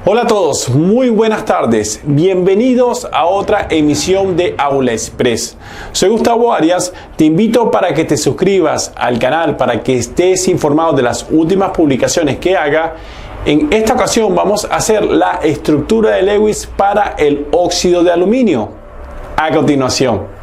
Hola a todos, muy buenas tardes. Bienvenidos a otra emisión de Aula Express. Soy Gustavo Arias. Te invito para que te suscribas al canal para que estés informado de las últimas publicaciones que haga. En esta ocasión vamos a hacer la estructura de Lewis para el óxido de aluminio. A continuación.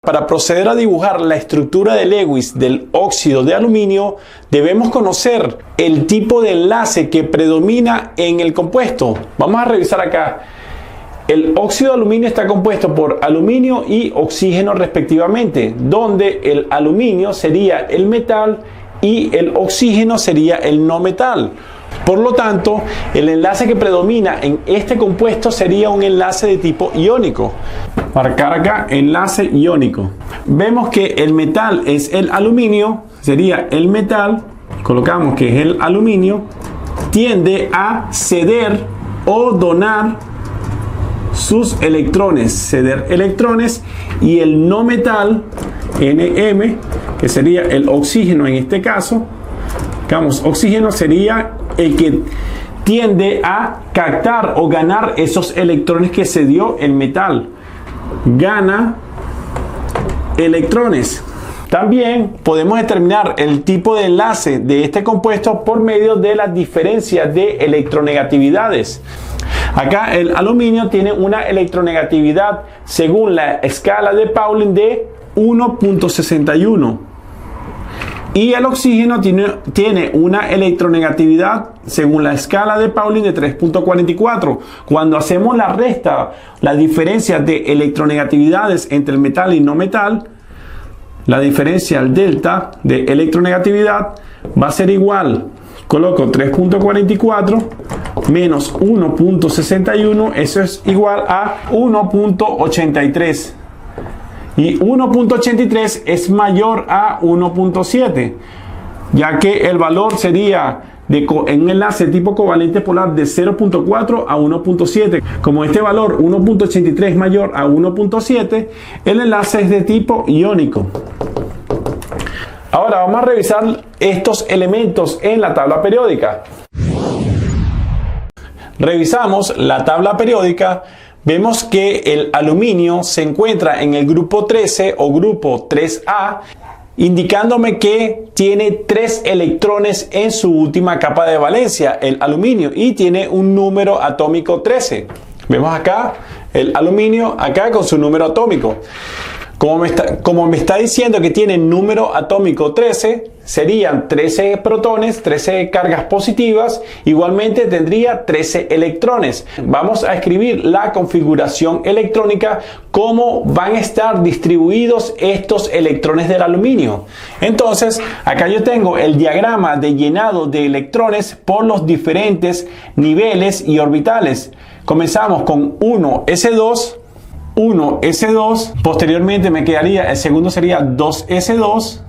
Para proceder a dibujar la estructura de Lewis del óxido de aluminio, debemos conocer el tipo de enlace que predomina en el compuesto. Vamos a revisar acá. El óxido de aluminio está compuesto por aluminio y oxígeno respectivamente, donde el aluminio sería el metal y el oxígeno sería el no metal. Por lo tanto, el enlace que predomina en este compuesto sería un enlace de tipo iónico. Marcar acá enlace iónico. Vemos que el metal es el aluminio, sería el metal, colocamos que es el aluminio, tiende a ceder o donar sus electrones, ceder electrones, y el no metal, NM, que sería el oxígeno en este caso, digamos, oxígeno sería el que tiende a captar o ganar esos electrones que cedió el metal. Gana electrones. También podemos determinar el tipo de enlace de este compuesto por medio de la diferencia de electronegatividades. Acá el aluminio tiene una electronegatividad según la escala de Pauling de 1.61 y el oxígeno tiene una electronegatividad según la escala de Pauling de 3.44. Cuando hacemos la resta, la diferencia de electronegatividades entre el metal y no metal, la diferencia, el delta de electronegatividad va a ser igual, coloco 3.44 menos 1.61, eso es igual a 1.83. Y 1.83 es mayor a 1.7, ya que el valor sería en un enlace tipo covalente polar de 0.4 a 1.7. Como este valor 1.83 es mayor a 1.7, el enlace es de tipo iónico. Ahora vamos a revisar estos elementos en la tabla periódica. Revisamos la tabla periódica. Vemos que el aluminio se encuentra en el grupo 13 o grupo 3A, indicándome que tiene 3 electrones en su última capa de valencia, el aluminio, y tiene un número atómico 13. Vemos acá el aluminio, acá con su número atómico. Como me está diciendo que tiene número atómico 13, serían 13 protones, 13 cargas positivas, igualmente tendría 13 electrones. Vamos a escribir la configuración electrónica, cómo van a estar distribuidos estos electrones del aluminio. Entonces, acá yo tengo el diagrama de llenado de electrones por los diferentes niveles y orbitales. Comenzamos con 1s2, 1s2, posteriormente me quedaría, el segundo sería 2s2,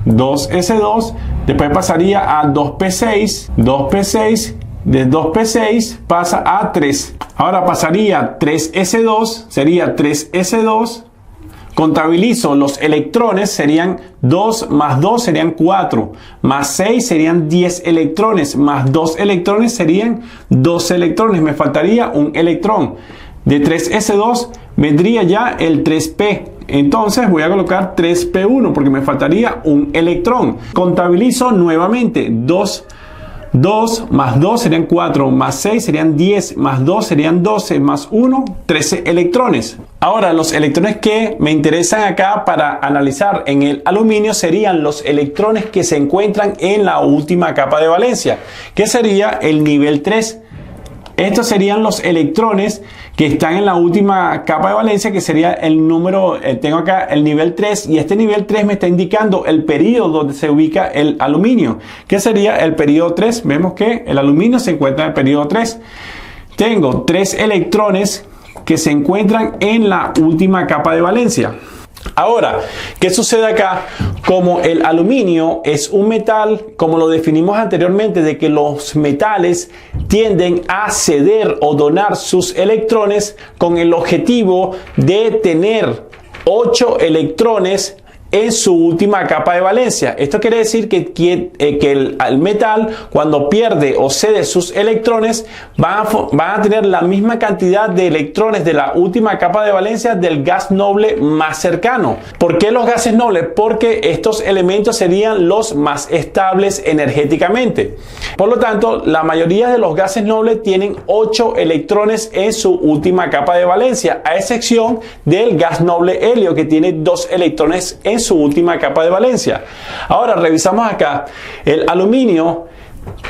2s2, después pasaría a 2p6, 2p6, de 2p6 pasa a 3, ahora pasaría 3s2, sería 3s2, contabilizo los electrones, serían 2 más 2 serían 4, más 6 serían 10 electrones, más 2 electrones serían 12 electrones, me faltaría un electrón. De 3s2 vendría ya el 3p, entonces voy a colocar 3p1 porque me faltaría un electrón. Contabilizo nuevamente, 2 más 2 serían 4, más 6 serían 10, más 2 serían 12, más 1, 13 electrones. Ahora, los electrones que me interesan acá para analizar en el aluminio serían los electrones que se encuentran en la última capa de valencia, que sería el nivel 3. Estos serían los electrones que están en la última capa de valencia, que sería el número, tengo acá el nivel 3, y este nivel 3 me está indicando el periodo donde se ubica el aluminio, que sería el periodo 3. Vemos que el aluminio se encuentra en el periodo 3. Tengo 3 electrones que se encuentran en la última capa de valencia. Ahora, ¿qué sucede acá? Como el aluminio es un metal, como lo definimos anteriormente, de que los metales tienden a ceder o donar sus electrones con el objetivo de tener 8 electrones en su última capa de valencia. Esto quiere decir que el metal, cuando pierde o cede sus electrones, van a tener la misma cantidad de electrones de la última capa de valencia del gas noble más cercano. ¿Por qué los gases nobles? Porque estos elementos serían los más estables energéticamente. Por lo tanto, la mayoría de los gases nobles tienen 8 electrones en su última capa de valencia, a excepción del gas noble helio, que tiene 2 electrones en su última capa de valencia. Ahora revisamos acá. El aluminio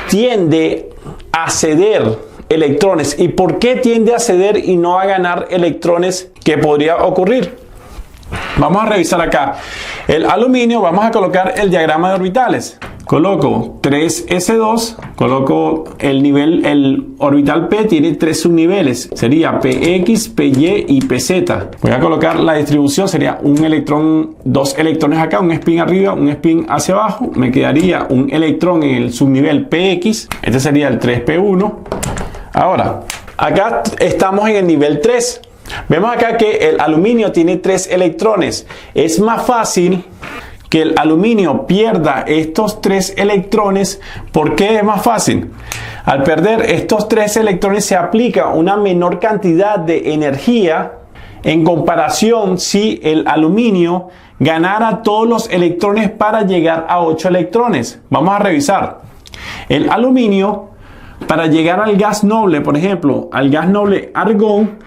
tiende a ceder electrones. ¿Y por qué tiende a ceder y no a ganar electrones? ¿Qué podría ocurrir? Vamos a revisar acá. El aluminio, vamos a colocar el diagrama de orbitales. Coloco 3s2, coloco el orbital P tiene 3 subniveles, sería PX, PY y PZ. Voy a colocar la distribución, sería un electrón, 2 electrones acá, un spin arriba, un spin hacia abajo. Me quedaría un electrón en el subnivel PX, este sería el 3p1. Ahora, acá estamos en el nivel 3. Vemos acá que el aluminio tiene 3 electrones. Es más fácil que el aluminio pierda estos 3 electrones. ¿Por qué es más fácil? Al perder estos 3 electrones se aplica una menor cantidad de energía en comparación si el aluminio ganara todos los electrones para llegar a 8 electrones. Vamos a revisar. El aluminio, para llegar al gas noble, por ejemplo, al gas noble argón,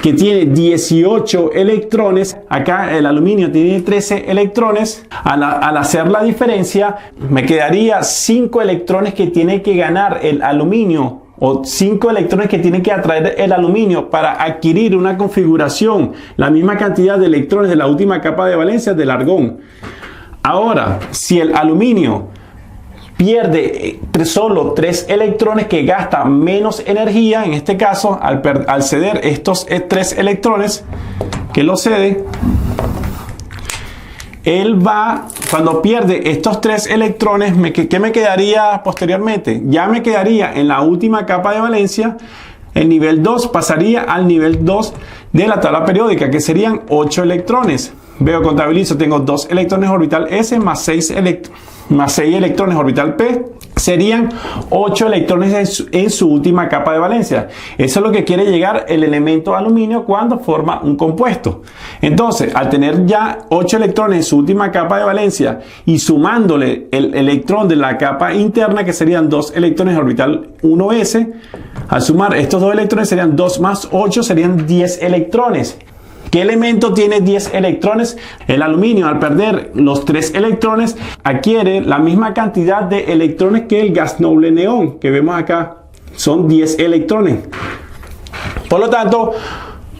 que tiene 18 electrones, acá el aluminio tiene 13 electrones, al hacer la diferencia me quedaría 5 electrones que tiene que ganar el aluminio, o 5 electrones que tiene que atraer el aluminio para adquirir una configuración, la misma cantidad de electrones de la última capa de valencia del argón. Ahora, si el aluminio pierde solo 3 electrones, que gasta menos energía, en este caso al ceder estos 3 electrones que lo cede, él va, cuando pierde estos 3 electrones, ¿qué me quedaría posteriormente? Ya me quedaría en la última capa de valencia, el nivel 2, pasaría al nivel 2 de la tabla periódica, que serían 8 electrones. Veo, contabilizo, tengo 2 electrones orbital S más 6 electrones orbital P, serían 8 electrones en su última capa de valencia. Eso es lo que quiere llegar el elemento aluminio cuando forma un compuesto. Entonces, al tener ya 8 electrones en su última capa de valencia y sumándole el electrón de la capa interna, que serían 2 electrones orbital 1s, al sumar estos 2 electrones serían 2 más 8, serían 10 electrones. ¿Qué elemento tiene 10 electrones? El aluminio, al perder los 3 electrones, adquiere la misma cantidad de electrones que el gas noble neón, que vemos acá. Son 10 electrones. Por lo tanto,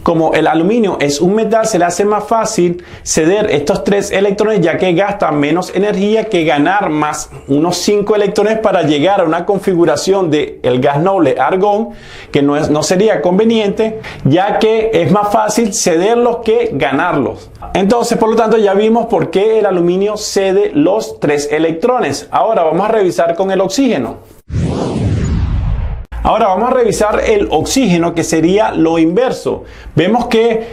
como el aluminio es un metal, se le hace más fácil ceder estos 3 electrones, ya que gasta menos energía que ganar más unos 5 electrones para llegar a una configuración del gas noble argón, que no sería conveniente, ya que es más fácil cederlos que ganarlos. Entonces, por lo tanto, ya vimos por qué el aluminio cede los 3 electrones. Ahora vamos a revisar con el oxígeno. Ahora vamos a revisar el oxígeno, que sería lo inverso. Vemos que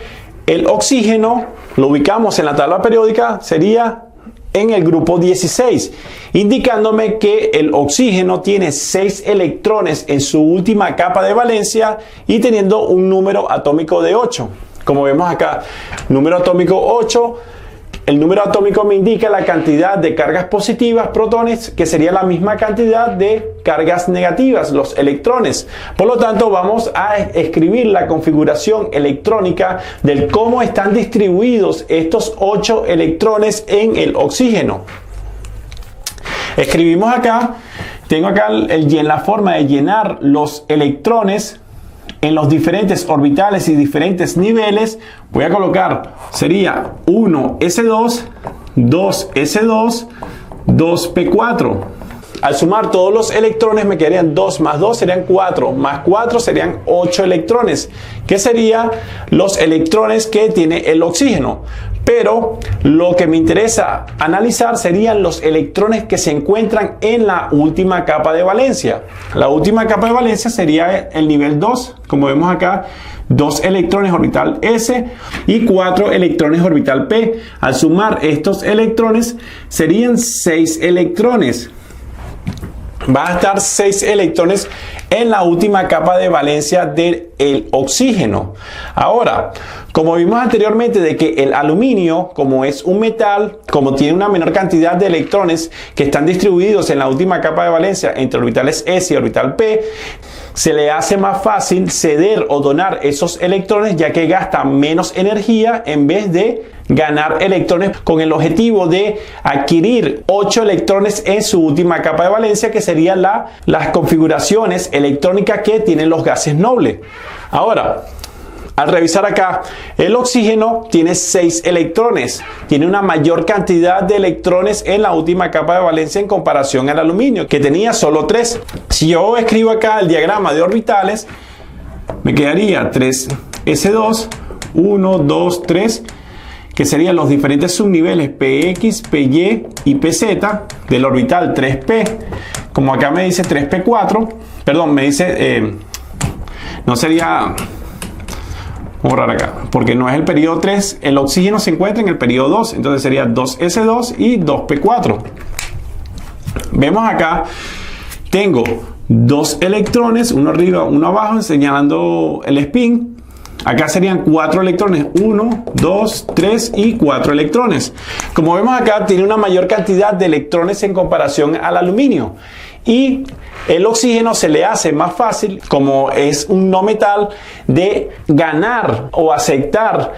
el oxígeno lo ubicamos en la tabla periódica, sería en el grupo 16, indicándome que el oxígeno tiene 6 electrones en su última capa de valencia y teniendo un número atómico de 8. Como vemos acá, número atómico 8. El número atómico me indica la cantidad de cargas positivas, protones, que sería la misma cantidad de cargas negativas, los electrones. Por lo tanto, vamos a escribir la configuración electrónica del cómo están distribuidos estos 8 electrones en el oxígeno. Escribimos acá, tengo acá la forma de llenar los electrones en los diferentes orbitales y diferentes niveles. Voy a colocar, sería 1s2, 2s2, 2p4. Al sumar todos los electrones me quedarían 2 más 2 serían 4, más 4 serían 8 electrones, que serían los electrones que tiene el oxígeno. Pero lo que me interesa analizar serían los electrones que se encuentran en la última capa de valencia. La última capa de valencia sería el nivel 2, como vemos acá, 2 electrones orbital S y 4 electrones orbital P. Al sumar estos electrones serían 6 electrones. Va a estar 6 electrones en la última capa de valencia del oxígeno. Ahora, como vimos anteriormente de que el aluminio, como es un metal, como tiene una menor cantidad de electrones que están distribuidos en la última capa de valencia entre orbitales S y orbital P, se le hace más fácil ceder o donar esos electrones, ya que gasta menos energía en vez de ganar electrones, con el objetivo de adquirir 8 electrones en su última capa de valencia, que serían las configuraciones electrónicas que tienen los gases nobles. Ahora, al revisar acá, el oxígeno tiene 6 electrones, tiene una mayor cantidad de electrones en la última capa de valencia en comparación al aluminio, que tenía solo 3. Si yo escribo acá el diagrama de orbitales, me quedaría 3s2, 1, 2, 3, que serían los diferentes subniveles PX, PY y PZ del orbital 3p. Como acá me dice 3p4, perdón, me dice, no sería... Vamos a borrar acá, porque no es el periodo 3, el oxígeno se encuentra en el periodo 2, entonces sería 2s2 y 2p4. Vemos acá, tengo 2 electrones, uno arriba, uno abajo, señalando el spin. Acá serían 4 electrones, 1, 2, 3 y 4 electrones. Como vemos acá, tiene una mayor cantidad de electrones en comparación al aluminio. Y el oxígeno se le hace más fácil, como es un no metal, de ganar o aceptar.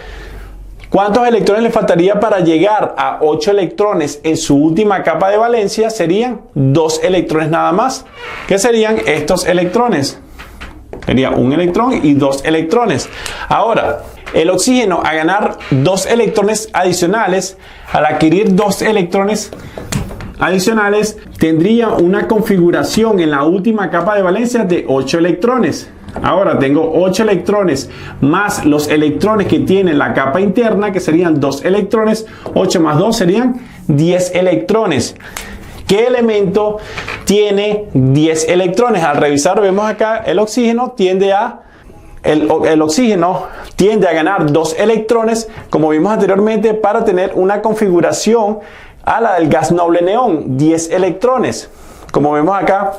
¿Cuántos electrones le faltaría para llegar a 8 electrones en su última capa de valencia? Serían 2 electrones nada más. ¿Qué serían estos electrones? Sería un electrón y 2 electrones. Ahora, el oxígeno, a ganar 2 electrones adicionales, al adquirir 2 electrones adicionales, tendría una configuración en la última capa de valencia de 8 electrones. Ahora tengo 8 electrones más los electrones que tiene la capa interna, que serían 2 electrones. 8 más 2 serían 10 electrones. ¿Qué elemento tiene 10 electrones? Al revisar vemos acá el oxígeno tiende a ganar 2 electrones, como vimos anteriormente, para tener una configuración a la del gas noble neón, 10 electrones. Como vemos acá,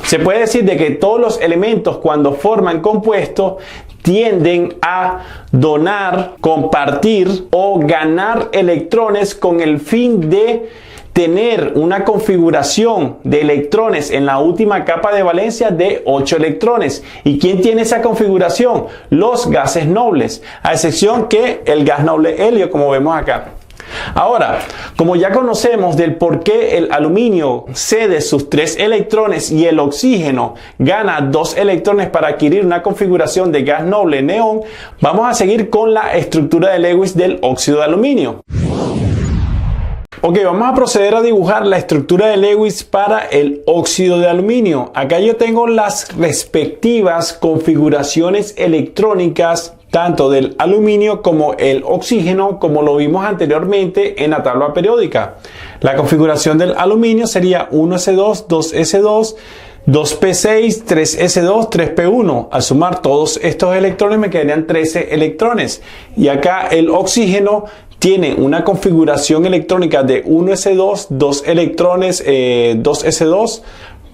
se puede decir de que todos los elementos, cuando forman compuestos, tienden a donar, compartir o ganar electrones con el fin de tener una configuración de electrones en la última capa de valencia de 8 electrones. ¿Y quién tiene esa configuración? Los gases nobles, a excepción que el gas noble helio, como vemos acá. Ahora, como ya conocemos del por qué el aluminio cede sus 3 electrones y el oxígeno gana 2 electrones para adquirir una configuración de gas noble neón, vamos a seguir con la estructura de Lewis del óxido de aluminio. Ok, vamos a proceder a dibujar la estructura de Lewis para el óxido de aluminio. Acá yo tengo las respectivas configuraciones electrónicas tanto del aluminio como el oxígeno, como lo vimos anteriormente en la tabla periódica. La configuración del aluminio sería 1s2, 2s2, 2p6, 3s2, 3p1. Al sumar todos estos electrones me quedarían 13 electrones. Y acá el oxígeno tiene una configuración electrónica de 1s2, 2 electrones, 2s2,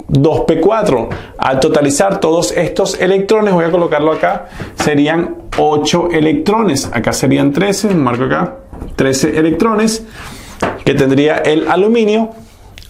2p4. Al totalizar todos estos electrones, voy a colocarlo acá, serían 8 electrones. Acá serían 13, marco acá, 13 electrones que tendría el aluminio.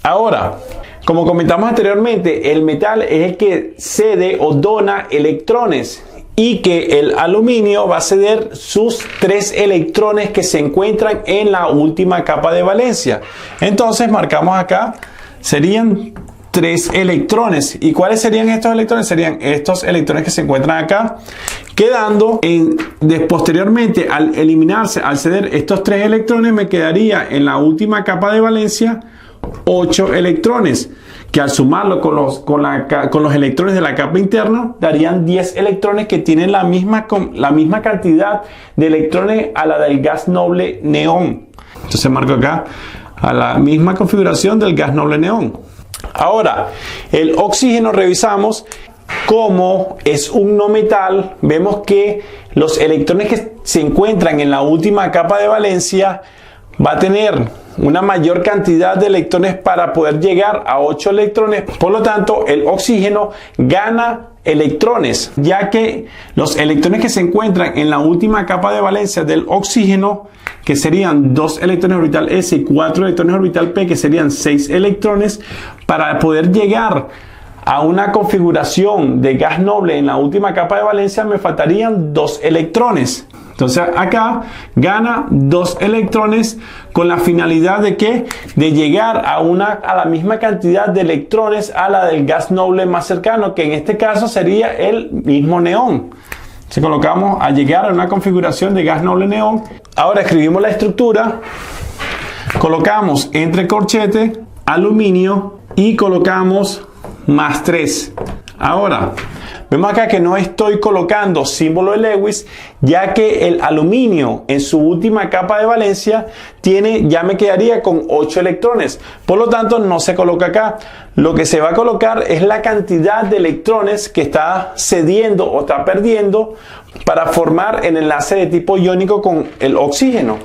Ahora, como comentamos anteriormente, el metal es el que cede o dona electrones, y que el aluminio va a ceder sus 3 electrones que se encuentran en la última capa de valencia. Entonces marcamos acá, serían 3 electrones. ¿Y cuáles serían estos electrones? Serían estos electrones que se encuentran acá, quedando posteriormente, al eliminarse, al ceder estos 3 electrones, me quedaría en la última capa de valencia 8 electrones. que al sumarlo con los electrones de la capa interna darían 10 electrones que tienen la misma cantidad de electrones a la del gas noble neón. Entonces marco acá a la misma configuración del gas noble neón. Ahora, el oxígeno revisamos. Como es un no metal, vemos que los electrones que se encuentran en la última capa de valencia va a tener una mayor cantidad de electrones para poder llegar a 8 electrones. Por lo tanto, el oxígeno gana electrones, ya que los electrones que se encuentran en la última capa de valencia del oxígeno, que serían 2 electrones orbital S y 4 electrones orbital P, que serían 6 electrones, para poder llegar a una configuración de gas noble en la última capa de valencia me faltarían 2 electrones. Entonces acá gana 2 electrones con la finalidad de ¿qué? De llegar a la misma cantidad de electrones a la del gas noble más cercano, que en este caso sería el mismo neón. Si colocamos a llegar a una configuración de gas noble neón, ahora escribimos la estructura, colocamos entre corchete aluminio y colocamos más 3. Ahora, vemos acá que no estoy colocando símbolo de Lewis, ya que el aluminio en su última capa de valencia ya me quedaría con 8 electrones. Por lo tanto, no se coloca acá. Lo que se va a colocar es la cantidad de electrones que está cediendo o está perdiendo para formar el enlace de tipo iónico con el oxígeno.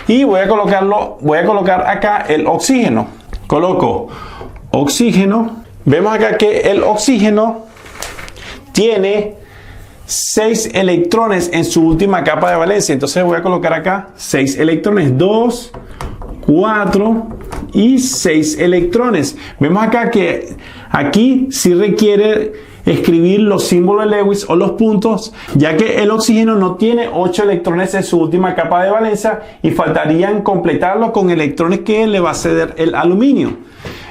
Y voy a colocar acá el oxígeno. Coloco oxígeno. Vemos acá que el oxígeno tiene 6 electrones en su última capa de valencia. Entonces voy a colocar acá 6 electrones. 2, 4 y 6 electrones. Vemos acá que aquí sí requiere escribir los símbolos de Lewis o los puntos, ya que el oxígeno no tiene 8 electrones en su última capa de valencia y faltarían completarlo con electrones que le va a ceder el aluminio.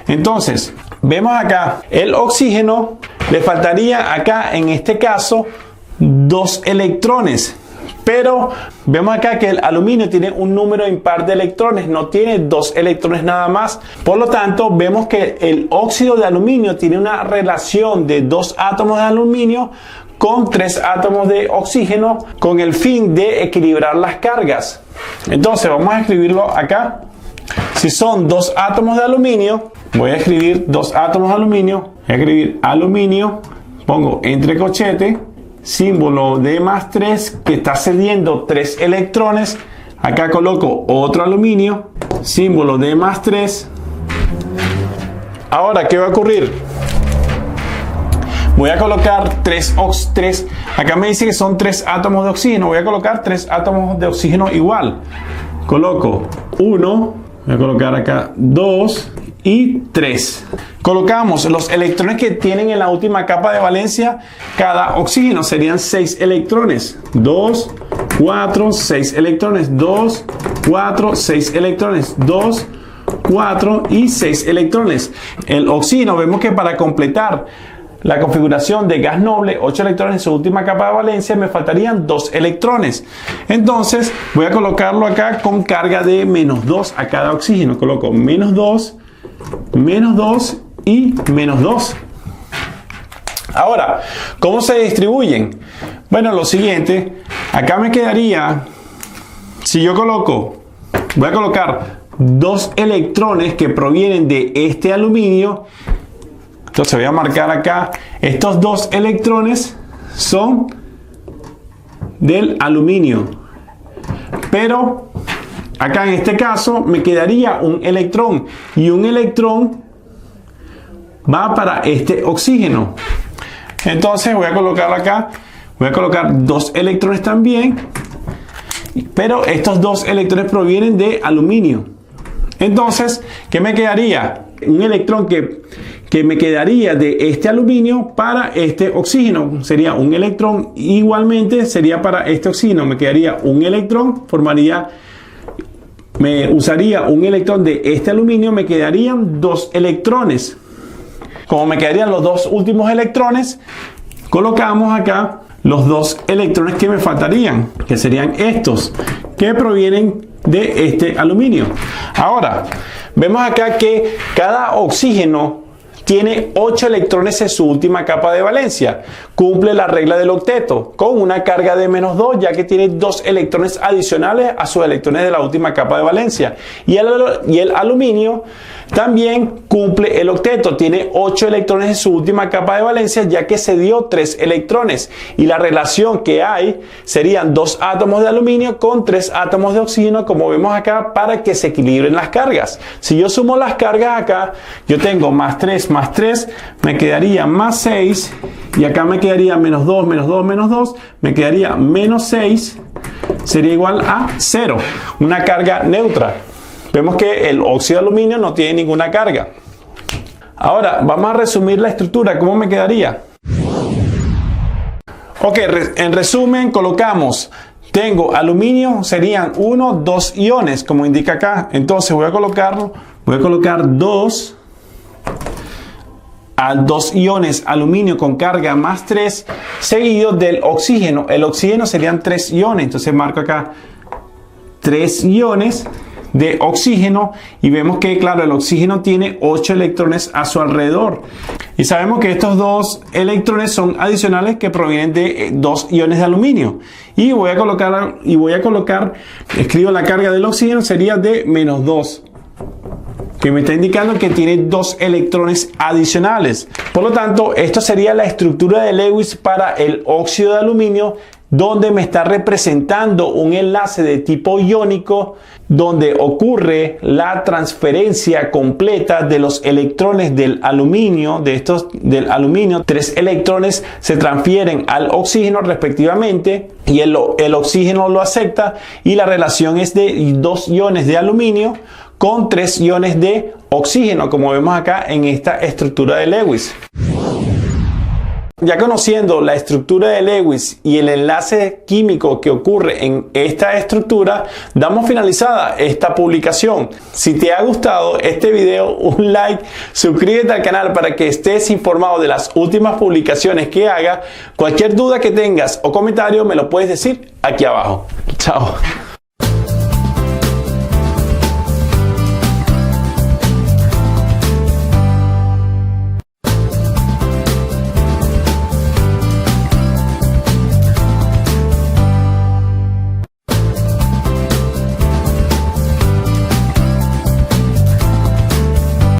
Entonces, vemos acá, el oxígeno le faltaría acá, en este caso, 2 electrones. Pero vemos acá que el aluminio tiene un número impar de electrones, no tiene 2 electrones nada más. Por lo tanto, vemos que el óxido de aluminio tiene una relación de 2 átomos de aluminio con 3 átomos de oxígeno, con el fin de equilibrar las cargas. Entonces, vamos a escribirlo acá. Si son 2 átomos de aluminio, voy a escribir 2 átomos de aluminio, voy a escribir aluminio, pongo entre corchete, símbolo de más 3 que está cediendo 3 electrones, acá coloco otro aluminio, símbolo de más 3. Ahora, ¿qué va a ocurrir? Voy a colocar 3, acá me dice que son 3 átomos de oxígeno, voy a colocar 3 átomos de oxígeno igual. Coloco 1, voy a colocar acá 2 y 3. Colocamos los electrones que tienen en la última capa de valencia cada oxígeno, serían 6 electrones. 2, 4, 6 electrones. 2, 4, 6 electrones. 2, 4 y 6 electrones. El oxígeno, vemos que para completar la configuración de gas noble, 8 electrones en su última capa de valencia, me faltarían 2 electrones. Entonces voy a colocarlo acá con carga de menos 2 a cada oxígeno. Coloco menos 2 y menos 2. Ahora, ¿cómo se distribuyen? Bueno, lo siguiente, acá me quedaría, si yo voy a colocar 2 electrones que provienen de este aluminio. Entonces voy a marcar acá, estos 2 electrones son del aluminio. Pero acá en este caso me quedaría un electrón. Y un electrón va para este oxígeno. Entonces voy a colocarlo acá. Voy a colocar 2 electrones también. Pero estos 2 electrones provienen de aluminio. Entonces, ¿qué me quedaría? Un electrón que me quedaría de este aluminio para este oxígeno. Sería un electrón, igualmente sería para este oxígeno. Me quedaría un electrón, me usaría un electrón de este aluminio, me quedarían 2 electrones. Como me quedarían los 2 últimos electrones, colocamos acá los 2 electrones que me faltarían, que serían estos, que provienen de este aluminio. Ahora, vemos acá que cada oxígeno tiene 8 electrones en su última capa de valencia. Cumple la regla del octeto con una carga de -2, ya que tiene 2 electrones adicionales a sus electrones de la última capa de valencia. Y el aluminio también cumple el octeto, tiene 8 electrones en su última capa de valencia, ya que se dio 3 electrones. Y la relación que hay serían 2 átomos de aluminio con 3 átomos de oxígeno, como vemos acá, para que se equilibren las cargas. Si yo sumo las cargas acá, yo tengo +3 más 3, me quedaría +6, y acá me quedaría -2, -2, -2, me quedaría -6, sería igual a 0, una carga neutra. Vemos que el óxido de aluminio no tiene ninguna carga. Ahora, vamos a resumir la estructura. ¿Cómo me quedaría? Ok, en resumen, colocamos, tengo aluminio, serían 1, 2 iones, como indica acá. Entonces voy a colocar 2 a 2 iones aluminio con carga +3, seguido del oxígeno. El oxígeno serían 3 iones, entonces marco acá 3 iones de oxígeno, y vemos que, claro, el oxígeno tiene 8 electrones a su alrededor, y sabemos que estos 2 electrones son adicionales que provienen de 2 iones de aluminio. Y voy a colocar, escribo la carga del oxígeno, sería de -2, que me está indicando que tiene 2 electrones adicionales. Por lo tanto, esto sería la estructura de Lewis para el óxido de aluminio, donde me está representando un enlace de tipo iónico, donde ocurre la transferencia completa de los electrones del aluminio. Del aluminio, 3 electrones se transfieren al oxígeno respectivamente, y el oxígeno lo acepta, y la relación es de 2 iones de aluminio con 3 iones de oxígeno, como vemos acá en esta estructura de Lewis. Ya conociendo la estructura de Lewis y el enlace químico que ocurre en esta estructura, damos finalizada esta publicación. Si te ha gustado este video, un like, suscríbete al canal para que estés informado de las últimas publicaciones que haga. Cualquier duda que tengas o comentario me lo puedes decir aquí abajo. Chao.